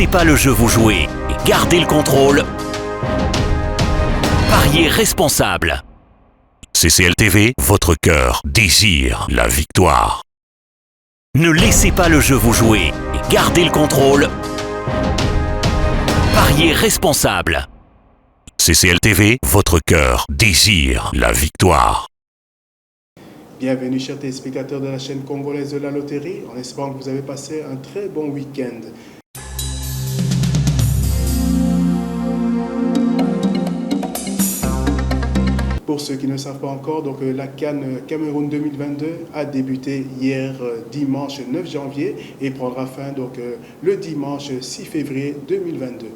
laissez pas le jeu vous jouer. Gardez le contrôle. Pariez responsable. CCL TV, votre cœur désire la victoire. Ne laissez pas le jeu vous jouer. Gardez le contrôle. Pariez responsable. CCL TV, votre cœur désire la victoire. Bienvenue chers téléspectateurs de la chaîne congolaise de la loterie, en espérant que vous avez passé un très bon week-end. Pour ceux qui ne savent pas encore, donc, la CAN Cameroun 2022 a débuté hier dimanche 9 janvier et prendra fin donc, le dimanche 6 février 2022.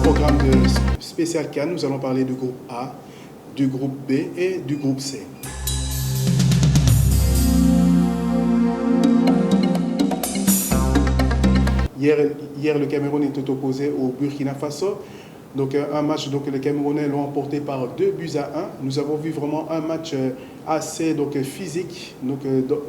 Programme de spécial CAN, nous allons parler du groupe A, du groupe B et du groupe C. Hier, le Cameroun était opposé au Burkina Faso. Donc un match, donc les Camerounais l'ont emporté par 2-1. Nous avons vu vraiment un match assez physique donc,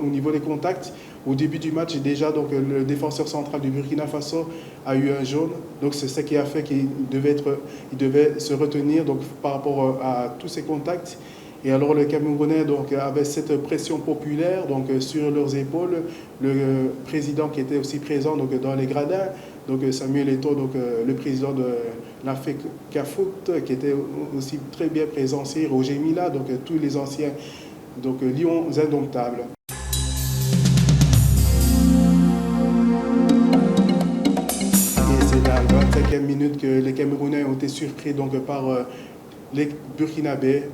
au niveau des contacts. Au début du match, déjà, donc, le défenseur central du Burkina Faso a eu un jaune. Donc c'est ce qui a fait qu'il devait se retenir donc, par rapport à tous ces contacts. Et alors le Camerounais donc, avait cette pression populaire donc, sur leurs épaules. Le président qui était aussi présent donc, dans les gradins, donc Samuel Eto'o, donc, le président de la FECAFOOT, qui était aussi très bien présent, c'est Roger Mila, donc tous les anciens donc, Lions indomptables. Et c'est à la 25e minute que les Camerounais ont été surpris donc, par les Burkinabés.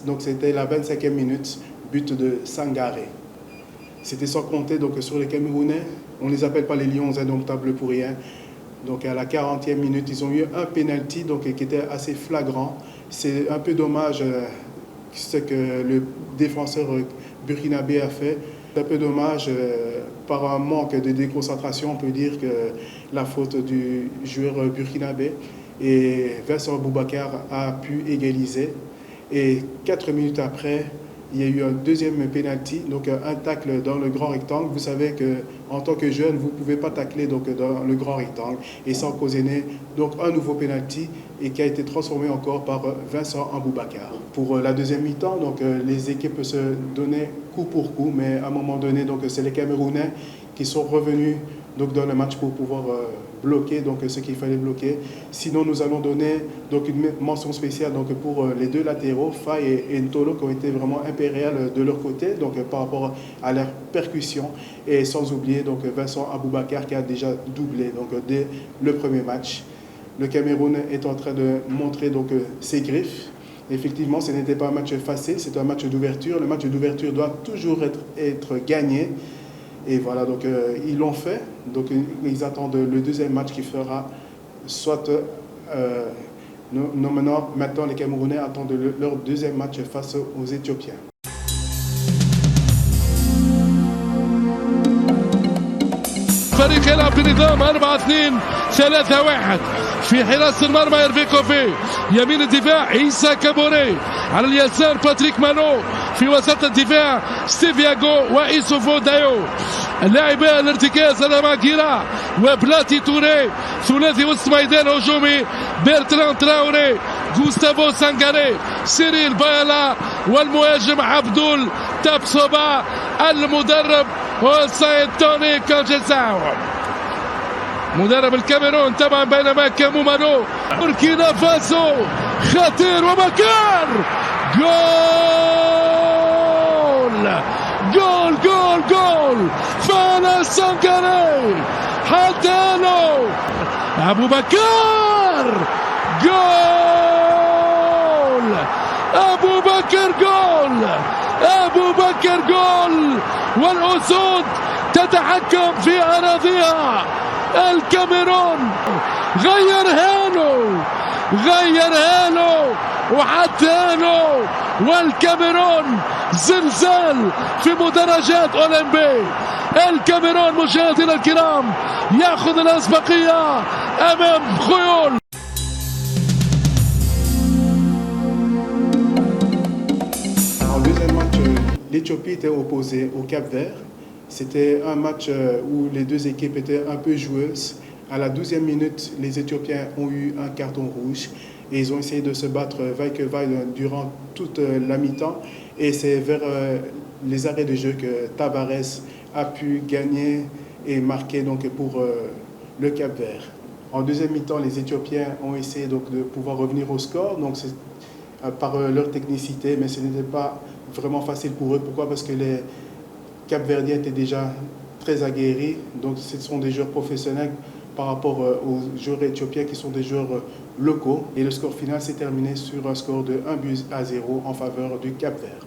Donc c'était la 25e minute, but de Sangaré. C'était sans compter donc, sur les Camerounais. On ne les appelle pas les Lions indomptables pour rien. Donc à la 40e minute, ils ont eu un penalty donc, qui était assez flagrant. C'est un peu dommage ce que le défenseur burkinabé a fait. C'est un peu dommage par un manque de déconcentration, on peut dire que la faute du joueur burkinabé. Et Vincent Boubacar a pu égaliser. Et 4 minutes après, il y a eu un deuxième penalty, donc un tacle dans le grand rectangle. Vous savez qu'en tant que jeune, vous ne pouvez pas tacler donc, dans le grand rectangle. Et sans causer donc un nouveau penalty et qui a été transformé encore par Vincent Boubacar. Pour la deuxième mi-temps, donc, les équipes se donnaient coup pour coup, mais à un moment donné, c'est les Camerounais qui sont revenus donc, dans le match pour pouvoir bloquer donc, ce qu'il fallait bloquer. Sinon, nous allons donner donc, une mention spéciale donc, pour les deux latéraux, Faye et Ntolo, qui ont été vraiment impériales de leur côté donc, par rapport à leur percussion. Et sans oublier donc, Vincent Boubacar qui a déjà doublé donc, dès le premier match. Le Cameroun est en train de montrer donc, ses griffes. Effectivement, ce n'était pas un match facile, c'est un match d'ouverture. Le match d'ouverture doit toujours être gagné. Et voilà, donc ils l'ont fait. Donc ils attendent le deuxième match qui fera soit... maintenant, les Camerounais attendent leur deuxième match face aux Éthiopiens. الفريق يلعب بنظام 4-2-3-1. في حراسة المرمى إيرفي كوفي، يمين الدفاع عيسى كابوري، على اليسار باتريك مانو، في وسط الدفاع ستيفياغو وإيسوفو دايو. اللاعبان الارتكاز امام كيرا وبلاتي توري، ثلاثي وسط ميدان هجومي بيرتران تراوري، غوستافو سانغاري، سيريل بايلا، والمهاجم عبدول تابسوبا. المدرب هو سايد توني كونجيساو، مدرب الكاميرون طبعا، بينما كامو مانو. بوركينا فاسو خطير ومكان جول جول جول جول. فانا سانغاري حتى له ابو بكر جول. ابو بكر جول، ابو بكر جول، والاسود تتحكم في اراضيها. الكاميرون غير هانو وحتى هانو، والكاميرون زلزال في مدرجات أولمبي. الكاميرون مشاهدينا الكرام يأخذ الأسبقية أمام خيول. En deuxième match, l'Éthiopie était opposée au Cap-Vert. C'était un match où les deux équipes étaient un peu joueuses. À la 12e minute, les Éthiopiens ont eu un carton rouge et ils ont essayé de se battre vaille que vaille durant toute la mi-temps. Et c'est vers les arrêts de jeu que Tavares a pu gagner et marquer donc, pour le Cap-Vert. En deuxième mi-temps, les Éthiopiens ont essayé donc, de pouvoir revenir au score donc par leur technicité, mais ce n'était pas vraiment facile pour eux. Pourquoi? Parce que les Cap-Verdiens étaient déjà très aguerris, donc ce sont des joueurs professionnels par rapport aux joueurs éthiopiens qui sont des joueurs locaux. Et le score final s'est terminé sur un score de 1-0 en faveur du Cap-Vert.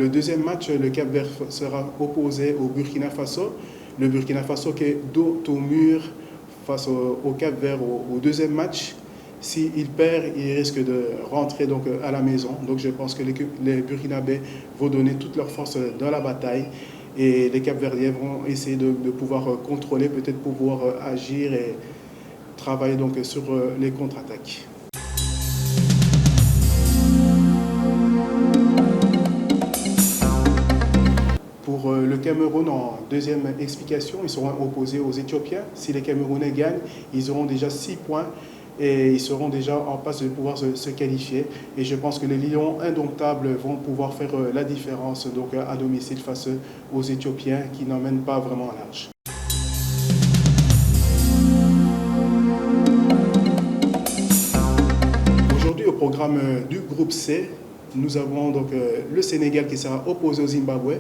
Le deuxième match, le Cap-Vert sera opposé au Burkina Faso. Le Burkina Faso qui est dos au mur face au Cap-Vert au deuxième match. S'il perd, il risque de rentrer donc, à la maison. Donc je pense que les Burkinabés vont donner toute leur force dans la bataille. Et les Cap-Verdiens vont essayer de pouvoir contrôler, peut-être pouvoir agir et travailler donc, sur les contre-attaques. Pour le Cameroun, en deuxième explication, ils seront opposés aux Éthiopiens. Si les Camerounais gagnent, ils auront déjà 6 points et ils seront déjà en passe de pouvoir se qualifier. Et je pense que les Lions indomptables vont pouvoir faire la différence donc, à domicile face aux Éthiopiens qui n'emmènent pas vraiment large. Aujourd'hui, au programme du groupe C, nous avons donc le Sénégal qui sera opposé au Zimbabwe.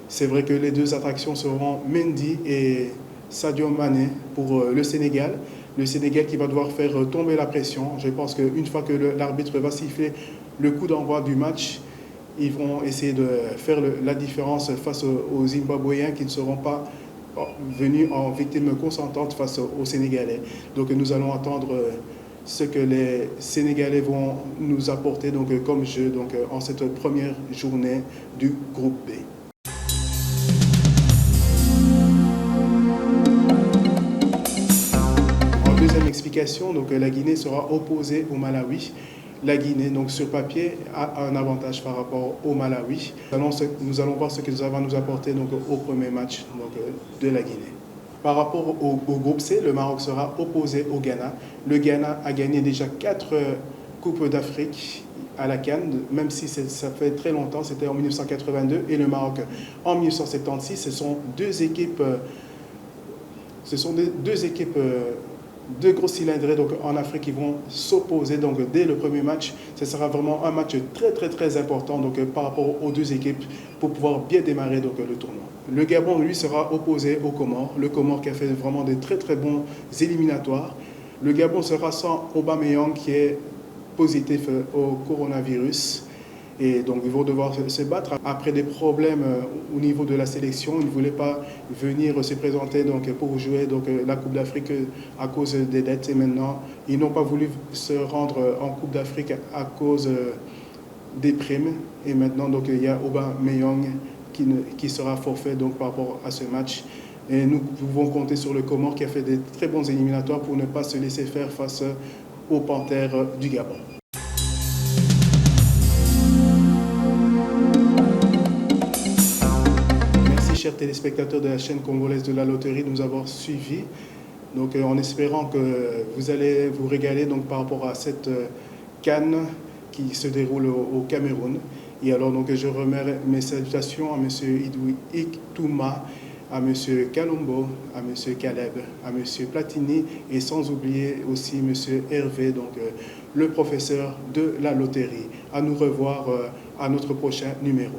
C'est vrai que les deux attractions seront Mendy et Sadio Mané pour le Sénégal. Le Sénégal qui va devoir faire tomber la pression. Je pense qu'une fois que l'arbitre va siffler le coup d'envoi du match, ils vont essayer de faire la différence face aux Zimbabwéens qui ne seront pas venus en victime consentante face aux Sénégalais. Donc nous allons attendre ce que les Sénégalais vont nous apporter donc, comme jeu donc, en cette première journée du groupe B. qualification, donc la Guinée sera opposée au Malawi. La Guinée, donc sur papier, a un avantage par rapport au Malawi. Nous allons voir ce que ça va nous apporter donc, au premier match donc, de la Guinée. Par rapport au groupe C, le Maroc sera opposé au Ghana. Le Ghana a gagné déjà 4 Coupes d'Afrique à la CAN, même si ça fait très longtemps, c'était en 1982, et le Maroc en 1976. Ce sont deux équipes, deux gros cylindrés donc, en Afrique qui vont s'opposer donc, dès le premier match. Ce sera vraiment un match très important donc, par rapport aux deux équipes pour pouvoir bien démarrer donc, le tournoi. Le Gabon, lui, sera opposé au Comores. Le Comores qui a fait vraiment des très bons éliminatoires. Le Gabon sera sans Aubameyang qui est positif au coronavirus. Et donc, ils vont devoir se battre. Après des problèmes au niveau de la sélection, ils ne voulaient pas venir se présenter donc, pour jouer donc, la Coupe d'Afrique à cause des dettes. Et maintenant, ils n'ont pas voulu se rendre en Coupe d'Afrique à cause des primes. Et maintenant, donc, il y a Aubameyang qui sera forfait donc, par rapport à ce match. Et nous pouvons compter sur le Comores qui a fait des très bons éliminatoires pour ne pas se laisser faire face aux Panthères du Gabon. Merci chers téléspectateurs de la chaîne congolaise de la loterie de nous avoir suivis. Donc, en espérant que vous allez vous régaler donc, par rapport à cette CAN qui se déroule au Cameroun. Et alors, donc, je remets mes salutations à M. Idoui Iktouma, à M. Kalombo, à M. Caleb, à M. Platini et sans oublier aussi M. Hervé, donc, le professeur de la loterie. À nous revoir à notre prochain numéro.